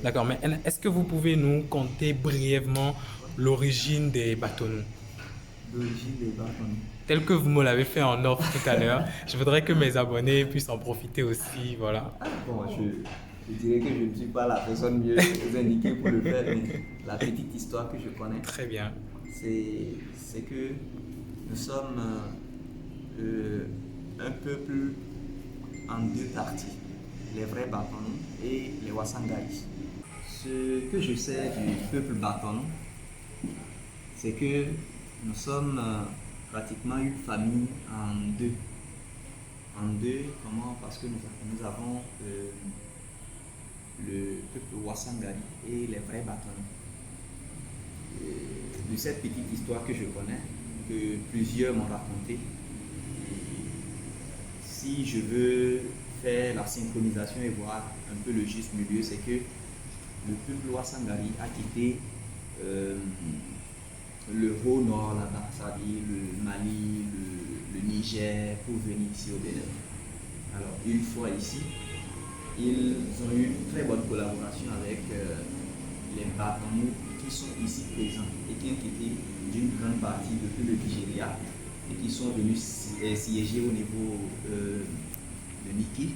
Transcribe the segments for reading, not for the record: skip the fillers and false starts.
D'accord, mais est-ce que vous pouvez nous conter brièvement l'origine des bâtonnets? D'origine des Bâtonnets. Tel que vous me l'avez fait en off tout à l'heure, je voudrais que mes abonnés puissent en profiter aussi, voilà. Bon, je dirais que je ne suis pas la personne mieux indiquée pour le faire, mais la petite histoire que je connais, Très bien. c'est que nous sommes un peuple en deux parties, les vrais Bâtonnets et les Wassangaris. Ce que je sais du peuple Bâtonnet, c'est que nous sommes pratiquement une famille en deux. En deux, comment? Parce que nous avons le peuple Wassangari et les vrais Bâtonnets. De cette petite histoire que je connais, que plusieurs m'ont raconté, si je veux faire la synchronisation et voir un peu le juste milieu, c'est que le peuple Wassangari a quitté euh, le haut nord là-bas, c'est-à-dire le Mali, le Niger, pour venir ici au Bénin. Alors, une fois ici, ils ont eu une très bonne collaboration avec les Bâtonnets qui sont ici présents et qui ont quitté d'une grande partie depuis le Nigeria et qui sont venus siéger au niveau de Niki.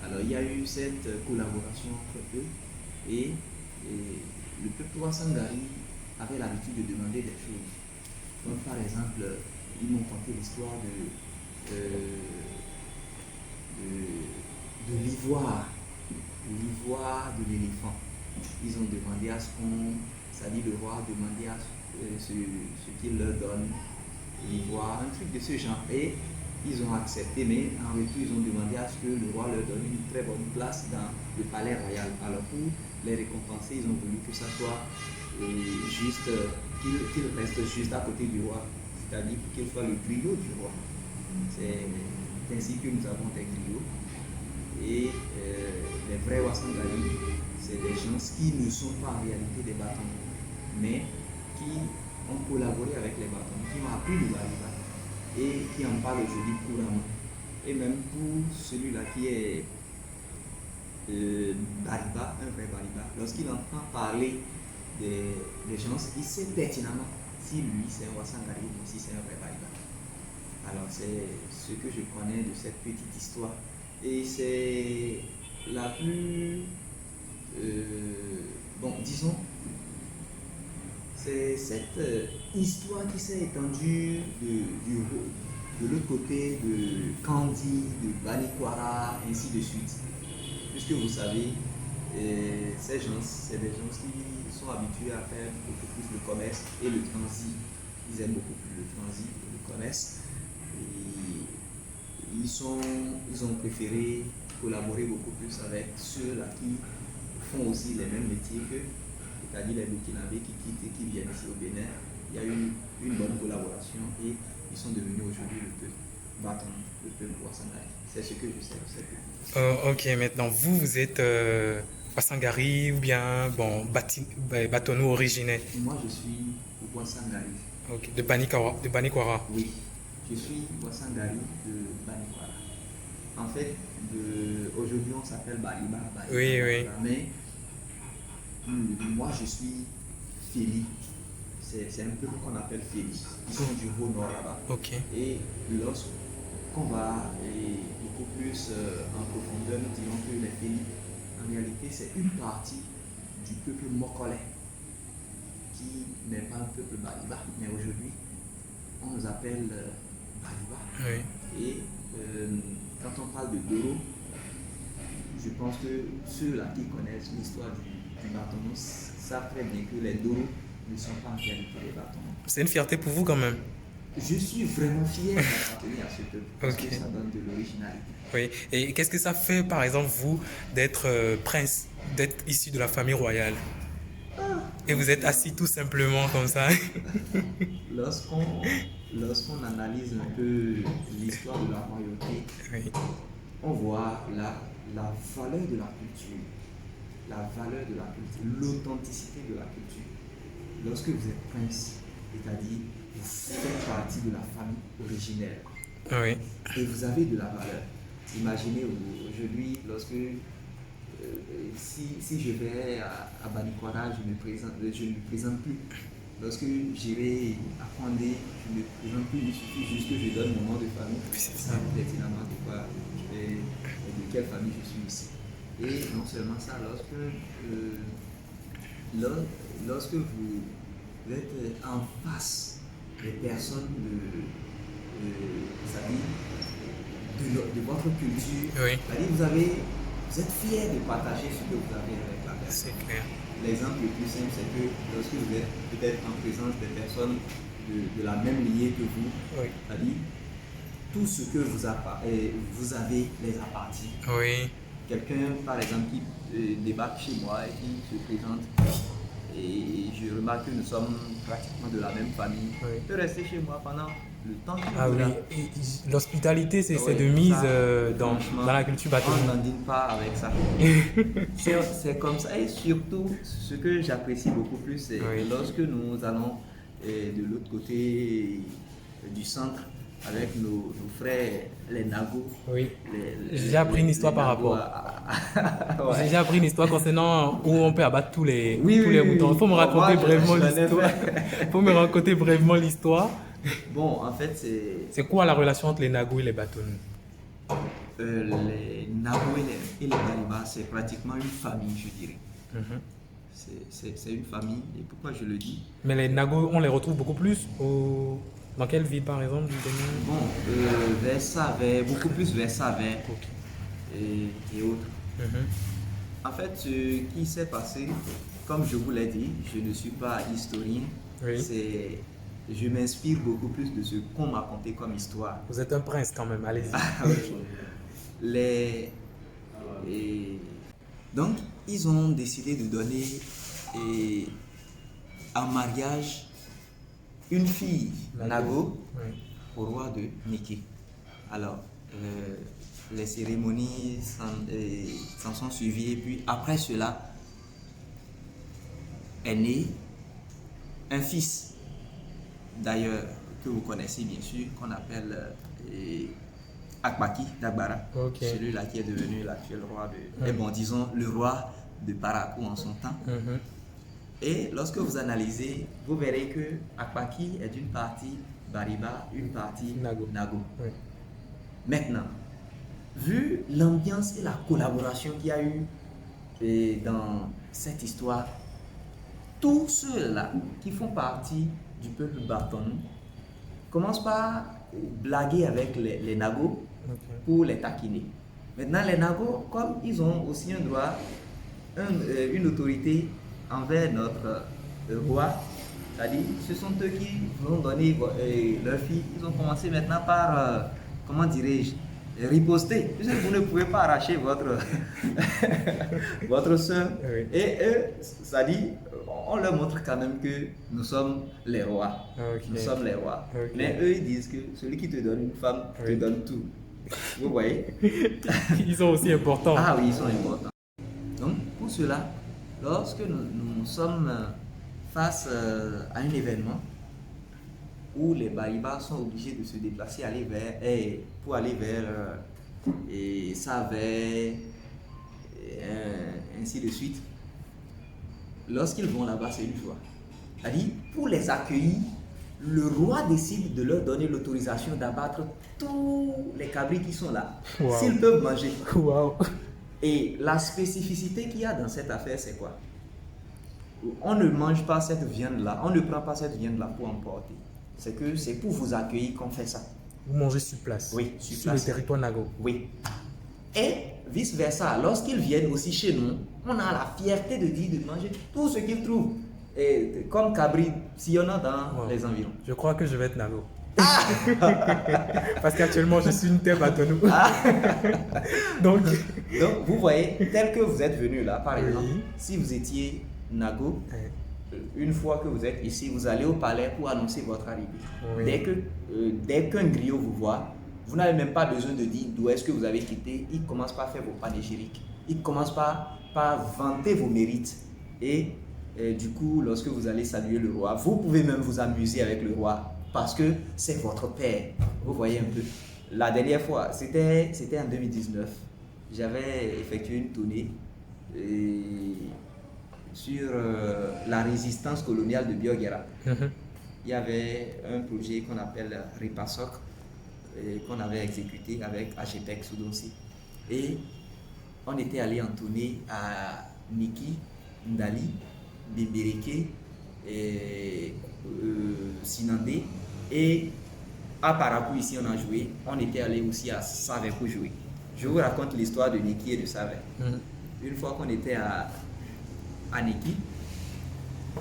Alors, il y a eu cette collaboration entre eux et le peuple Wassangari avait l'habitude de demander des choses. Donc, par exemple, ils m'ont conté l'histoire de l'ivoire, de l'éléphant. Ils ont demandé à ce qu'on, c'est-à-dire le roi a demandé à ce qu'il leur donne l'ivoire, un truc de ce genre. Et ils ont accepté, mais en retour, ils ont demandé à ce que le roi leur donne une très bonne place dans le palais royal. Alors pour les récompenser, ils ont voulu que ça soit juste, qu'il reste juste à côté du roi, c'est-à-dire qu'il soit le griot du roi. C'est ainsi que nous avons des griots. Et les vrais Wassangari, c'est des gens qui ne sont pas en réalité des bâtonnets, mais qui ont collaboré avec les bâtonnets, qui ont appris le baliba et qui en parlent aujourd'hui couramment. Et même pour celui-là qui est Bariba, un vrai Bariba, lorsqu'il entend parler des gens, il sait pertinemment si lui c'est un Wassangari ou si c'est un vrai Bariba. Alors c'est ce que je connais de cette petite histoire. Et c'est la plus... bon, disons, c'est cette histoire qui s'est étendue de l'autre côté de Kandi, de Banikwara, ainsi de suite. Puisque vous savez, ces gens, c'est des gens qui sont habitués à faire beaucoup plus le commerce et le transit. Ils aiment beaucoup plus le transit que le commerce. Et ils ont préféré collaborer beaucoup plus avec ceux-là qui font aussi les mêmes métiers qu'eux, c'est-à-dire les Burkinabés qui quittent et qui viennent ici au Bénin. Il y a eu une bonne collaboration et ils sont devenus aujourd'hui le peuple Baton, le peuple Wassangari. C'est ce que je sais de cette petite histoire. Ok, maintenant, vous êtes Passangari ou bien, bon, Batonou originaire, Moi, je suis Wassangari. ok, de Banikwara. Oui, je suis Wassangari de Banikwara. En fait, aujourd'hui, on s'appelle Baliba, Baliba, Oui, oui, Baliba, mais moi, je suis Feli. C'est un peu qu'on appelle Feli. Ils sont du haut nord là-bas. ok. Et lorsqu'on va beaucoup plus en profondeur, nous dirons que les Feli, en réalité, c'est une partie du peuple Mokole, qui n'est pas un peuple Baliba, mais aujourd'hui, on nous appelle Baliba. Oui. Et quand on parle de Doro, je pense que ceux-là qui connaissent l'histoire du bâtonneau savent très bien que les Doro ne sont pas en réalité des bâtonnets. C'est une fierté pour vous quand même. Je suis vraiment fier d'appartenir à ce peuple parce que Ok. ça donne de l'originalité. Oui. Et qu'est-ce que ça fait, par exemple, vous, d'être prince, d'être issu de la famille royale? Et vous êtes assis tout simplement comme ça. Lorsqu'on lorsqu'on analyse un peu l'histoire de la royauté, Oui. on voit la valeur de la culture, la valeur de la culture, l'authenticité de la culture. Lorsque vous êtes prince, c'est-à-dire vous faites partie de la famille originelle Oui. et vous avez de la valeur. Imaginez aujourd'hui, lorsque si je vais à Banikwara, je ne me présente plus. Lorsque j'irai à Condé, je ne me présente plus. Il suffit juste que je donne mon nom de famille. Ça pertinemment de quelle famille je suis ici. Et non seulement ça, lorsque vous êtes en face des personnes de votre culture, Oui. vous êtes fiers de partager ce que vous avez avec la personne. C'est clair. L'exemple le plus simple, c'est que lorsque vous êtes peut-être en présence des personnes de la même lignée que vous, Oui. c'est-à-dire tout ce que vous avez les appartient. Oui. Quelqu'un, par exemple, qui débarque chez moi et qui se présente, et je remarque que nous sommes pratiquement de la même famille, Oui. peut rester chez moi pendant le temps qu'il Ah oui, voudra. et l'hospitalité, c'est Ouais, de mise ça, dans la culture on bâtonnière. n'en dîne pas avec ça. C'est comme ça. Et surtout, ce que j'apprécie beaucoup plus, c'est Oui. lorsque nous allons de l'autre côté du centre avec nos frères, les Nagos. Oui. J'ai appris une histoire par rapport. Ouais. J'ai déjà appris une histoire concernant où on peut abattre tous les moutons. Il faut me Moi, raconter brièvement j'en ai l'histoire. Il faut me raconter brièvement l'histoire. Bon, en fait, C'est quoi la relation entre les Nagos et les bâtonneux? les Nagos et les Bariba, c'est pratiquement une famille, je dirais. Mhm. C'est une famille. Et pourquoi je le dis? Mais les Nagos, on les retrouve beaucoup plus dans quelle ville par exemple du Bénin? Bon, vers Savais, beaucoup plus vers Savais Ok. et autres. Mhm. En fait, ce qui s'est passé, comme je vous l'ai dit, je ne suis pas historien. Oui. Je m'inspire beaucoup plus de ce qu'on m'a conté comme histoire. Vous êtes un prince quand même, allez-y. Donc, ils ont décidé de donner en mariage une fille, Nago, Oui. au roi de Niki. Alors, les cérémonies s'en sont suivies et puis après cela est né un fils, d'ailleurs que vous connaissez bien sûr, qu'on appelle Akbaki d'Agbara, Ok. celui-là qui est devenu l'actuel roi Mm. disons le roi de Parakou en son temps. Mhm. Et lorsque vous analysez, vous verrez que Akbaki est d'une partie Bariba, une partie Nago. Oui. Maintenant, vu l'ambiance et la collaboration qu'il y a eu dans cette histoire, tous ceux-là qui font partie du peuple Barton commencent par blaguer avec les Nagos Ok. pour les taquiner. Maintenant, les Nagos, comme ils ont aussi un droit, une autorité envers notre roi, c'est-à-dire ce sont eux qui vous ont donné leur fille, ils ont commencé maintenant par, comment dirais-je, riposter. Puisque vous ne pouvez pas arracher votre soeur. Oui. Et eux, c'est-à-dire, on leur montre quand même que nous sommes les rois. Ok. Nous sommes les rois. Ok. Mais eux, ils disent que celui qui te donne une femme te Oui. donne tout. Vous voyez? Ils sont aussi importants. Ah oui, ils sont importants. Donc, pour cela, lorsque nous sommes face à un événement où les Baribas sont obligés de se déplacer pour aller vers Savais, ainsi de suite, lorsqu'ils vont là-bas, c'est une joie. C'est-à-dire, pour les accueillir, le roi décide de leur donner l'autorisation d'abattre tous les cabrits qui sont là, Wow. s'ils peuvent manger. Waouh. Et la spécificité qu'il y a dans cette affaire, c'est quoi? On ne mange pas cette viande-là, on ne prend pas cette viande-là pour emporter. C'est que c'est pour vous accueillir qu'on fait ça. Vous mangez sur place. Oui, sur sur place. le territoire Nago. Oui. Et vice-versa, lorsqu'ils viennent aussi chez nous, on a la fierté de dire de manger tout ce qu'ils trouvent. Et comme cabri, s'il y en a dans Wow. les environs. Je crois que je vais être Nago. Parce qu'actuellement, je suis une terre bâtonneau. Donc, Donc, vous voyez, tel que vous êtes venu là, par Oui. exemple, si vous étiez Nago, une fois que vous êtes ici, vous allez au palais pour annoncer votre arrivée. Oui. Dès qu'un griot vous voit, vous n'avez même pas besoin de dire d'où est-ce que vous avez quitté. Il commence par faire vos panégyriques. Il commence par vanter vos mérites. Et du coup, lorsque vous allez saluer le roi, vous pouvez même vous amuser avec le roi parce que c'est votre père. Vous voyez un peu. La dernière fois, c'était en 2019. J'avais effectué une tournée sur la résistance coloniale de Bioguera. Mhm. Il y avait un projet qu'on appelle RIPASOC, qu'on avait exécuté avec AGPEC Soudonsi. Et on était allé entonner à Niki, Ndali, Bébéréké, Sinandé, et à Parakou ici on a joué. On était allé aussi à Savin pour jouer. Je vous raconte l'histoire de Niki et de Savin. Une fois qu'on était à Niki,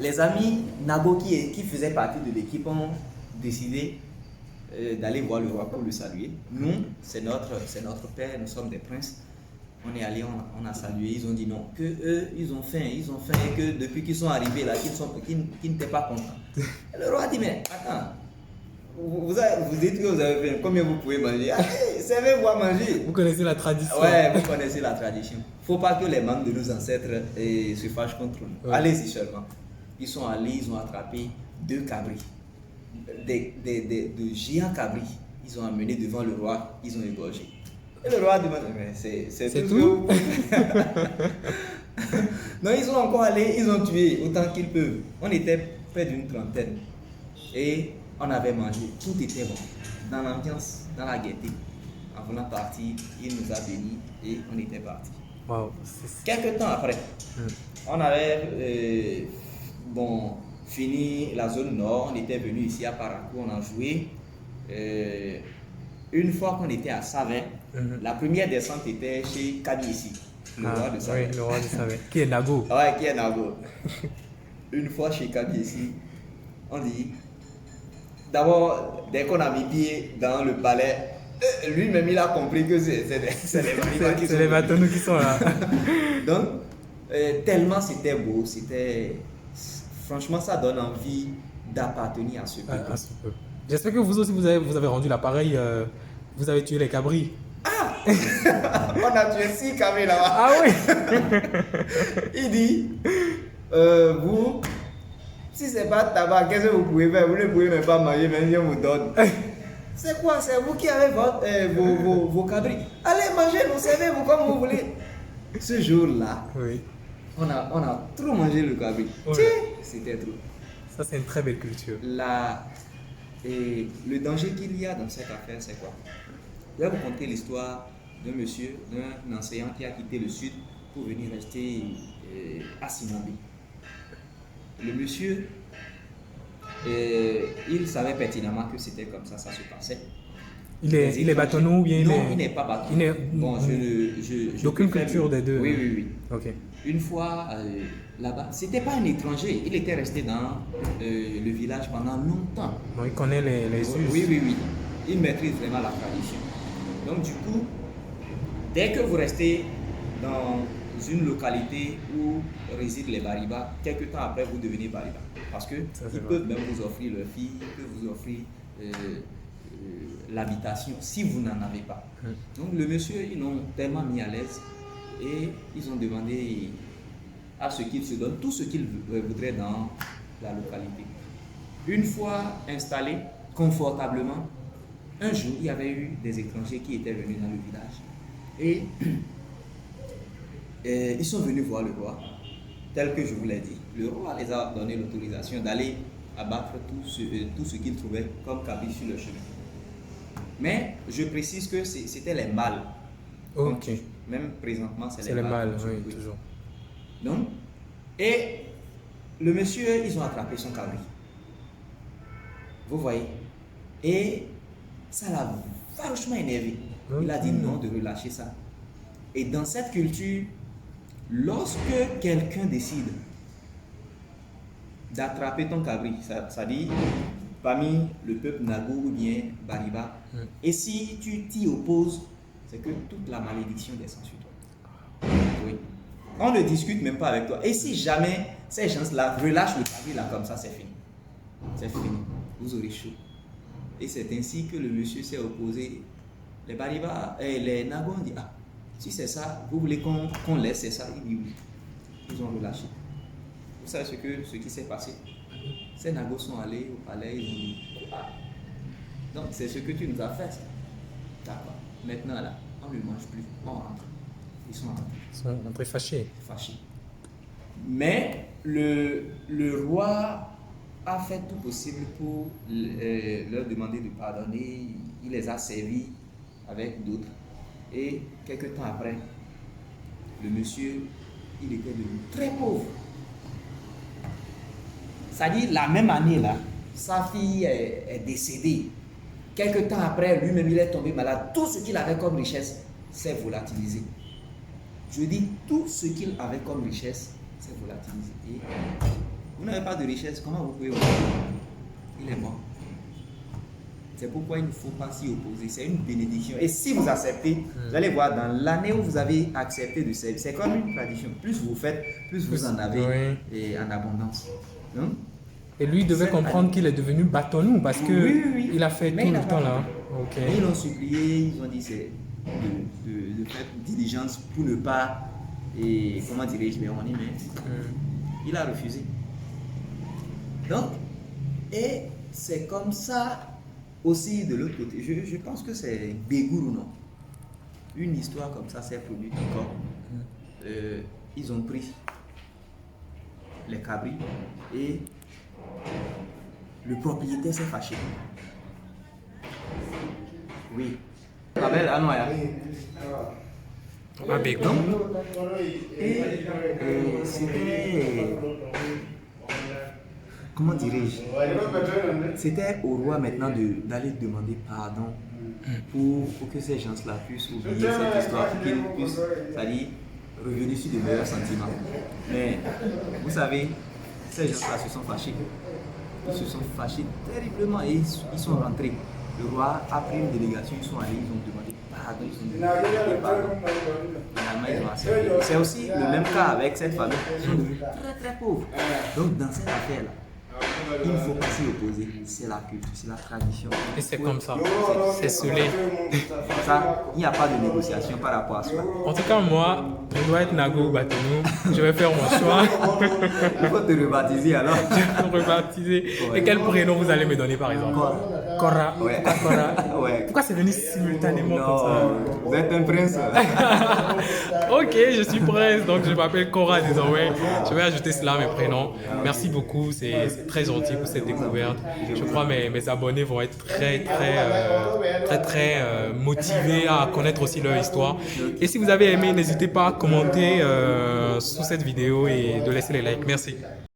les amis Nago qui faisaient partie de l'équipe ont décidé d'aller voir le roi pour le saluer. Nous, c'est notre père, nous sommes des princes. On est allé, on a salué, ils ont dit non, que eux, ils ont faim, et que depuis qu'ils sont arrivés là, qu'ils n'étaient pas contents. Et le roi a dit, mais attends, vous dites que vous avez faim, combien vous pouvez manger? Allez, servez-vous à manger. Vous connaissez la tradition. Ouais, vous connaissez la tradition. Il ne faut pas que les membres de nos ancêtres se fâchent contre nous. Ouais. Allez-y seulement. Ils sont allés, ils ont attrapé 2 cabris, de géants cabris. Ils ont amené devant le roi, ils ont égorgé. Et le roi a demandé, mais c'est tout. Non, ils sont encore allés, ils ont tué autant qu'ils peuvent. On était près d'une trentaine. Et on avait mangé, tout était bon. Dans l'ambiance, dans la gaieté. En voulant partir, il nous a bénis et on était partis. Wow. Quelques temps après, on avait fini la zone nord, on était venu ici à Parakou, on a joué. Une fois qu'on était à Savin, la première descente était chez Kabissi, le roi de Savin. Oui, le roi de Savin. Qui est Nago. Ouais, qui est Nago. Une fois chez Kabissi, on dit, d'abord, dès qu'on a mis pied dans le palais, lui-même il a compris que c'est les Bâtonnous qui sont là. Donc, tellement c'était beau, franchement ça donne envie d'appartenir à ce peuple. J'espère que vous aussi vous avez rendu l'appareil, vous avez tué les cabris. Ah on a tué 6 cabris là-bas. Ah oui. Il dit, vous, si c'est pas tabac, qu'est-ce que vous pouvez faire? Vous ne pouvez même pas manger, même si on vous donne. C'est quoi? C'est vous qui avez vos cabris. Allez manger, vous servez-vous comme vous voulez. Ce jour-là, oui. on a trop mangé le cabri. Oui. C'était trop. Ça, c'est une très belle culture. Le danger qu'il y a dans cette affaire, c'est quoi? Je vais vous conter l'histoire d'un enseignant qui a quitté le sud pour venir rester à Sinambi. Le monsieur, il savait pertinemment que c'était comme ça se passait. Il est bâtonnou ou bien il n'est pas bâtonnou. Bon, d'aucune culture des deux. Oui. Ok. Une fois là-bas, c'était pas un étranger. Il était resté dans le village pendant longtemps. Bon, il connaît les us. Oui. Il maîtrise vraiment la tradition. Donc du coup, dès que vous restez dans une localité où résident les Bariba, quelques temps après vous devenez Bariba. Parce qu'ils peuvent même vous offrir leur fille, ils peuvent vous offrir l'habitation si vous n'en avez pas. Donc le monsieur, ils l'ont tellement mis à l'aise et ils ont demandé à ce qu'il se donne tout ce qu'il voudrait dans la localité. Une fois installé confortablement, un jour, il y avait eu des étrangers qui étaient venus dans le village et ils sont venus voir le roi, tel que je vous l'ai dit. Le roi les a donné l'autorisation d'aller abattre tout ce qu'ils trouvaient comme cabri sur le chemin. Mais je précise que c'était les mâles. Ok. Même présentement, c'est les mâles, oui, toujours. Donc, et le monsieur, ils ont attrapé son cabri. Vous voyez? Et ça l'a vachement énervé. Il a dit non de relâcher ça. Et dans cette culture, lorsque quelqu'un décide d'attraper ton cabri, ça dit parmi le peuple Nago ou bien Bariba, et si tu t'y opposes, c'est que toute la malédiction descend sur toi. Oui. On ne discute même pas avec toi. Et si jamais ces gens-là relâchent le cabri là comme ça, c'est fini. C'est fini. Vous aurez chaud. Et c'est ainsi que le monsieur s'est opposé. Les Bariba et les Nago ont dit, ah, si c'est ça, vous voulez qu'on laisse, c'est ça? Il dit oui. Ils ont relâché. Vous savez ce qui s'est passé? Ces Nagos sont allés au palais, ils ont dit, ah, donc c'est ce que tu nous as fait, ça. D'accord. Maintenant là, on ne mange plus, on rentre. Ils sont rentrés. Ils sont rentrés fâchés. Fâchés. Mais le roi a fait tout possible pour leur demander de pardonner. Il les a servis avec d'autres. Et quelques temps après, le monsieur, il était devenu très pauvre. C'est-à-dire, la même année, là, sa fille est décédée. Quelques temps après, lui-même, il est tombé malade. Tout ce qu'il avait comme richesse s'est volatilisé. Je dis, tout ce qu'il avait comme richesse s'est volatilisé. Et vous n'avez pas de richesse, comment vous pouvez mourir? Il est mort. C'est pourquoi il ne faut pas s'y opposer. C'est une bénédiction. Et si vous acceptez, vous allez voir, dans l'année où vous avez accepté de servir, c'est comme une tradition. Plus vous faites, plus vous en avez et en abondance. Donc, et lui devait comprendre qu'il est devenu bâtonnou parce que il a fait tout le temps là. Okay. Ils l'ont supplié, ils ont dit c'est de faire diligence pour ne pas, et comment dirais-je, mais il a refusé. Donc, et c'est comme ça aussi de l'autre côté. Je pense que c'est Bégour ou non. Une histoire comme ça s'est produite encore. Ils ont pris les cabris et le propriétaire s'est fâché. Oui. À Bégour. Et c'était... Comment dirais-je? C'était au roi maintenant d'aller demander pardon pour que ces gens-là puissent oublier cette histoire, pour qu'ils puissent, c'est-à-dire, revenir sur de meilleurs sentiments. Mais vous savez, ces gens-là se sont fâchés. Ils se sont fâchés terriblement et ils sont rentrés. Le roi a pris une délégation, ils sont allés, ils ont demandé pardon, ils ont demandé pardon. Finalement, ils ont accepté. C'est aussi le même cas avec cette famille. Ils sont devenus très très pauvres. Donc dans cette affaire-là, il ne faut pas s'y opposer. C'est la culture, c'est la tradition. Et c'est comme ça. C'est scellé. Ça, il n'y a pas de négociation par rapport à cela. En tout cas, moi, je dois être Nago ou Bâtonnou. Je vais faire mon choix. Il faut te rebaptiser alors. Je vais me rebaptiser. Ouais. Et quel prénom vous allez me donner par exemple? Cora. Ouais. Pourquoi Cora? Ouais. Pourquoi c'est venu simultanément comme ça? Vous êtes un prince. Ok, je suis prince, donc je m'appelle Cora désormais. Je vais ajouter cela à mes prénoms. Merci beaucoup, c'est très gentil pour cette découverte. Je crois que mes abonnés vont être très motivés à connaître aussi leur histoire. Et si vous avez aimé, n'hésitez pas à commenter sous cette vidéo et de laisser les likes. Merci.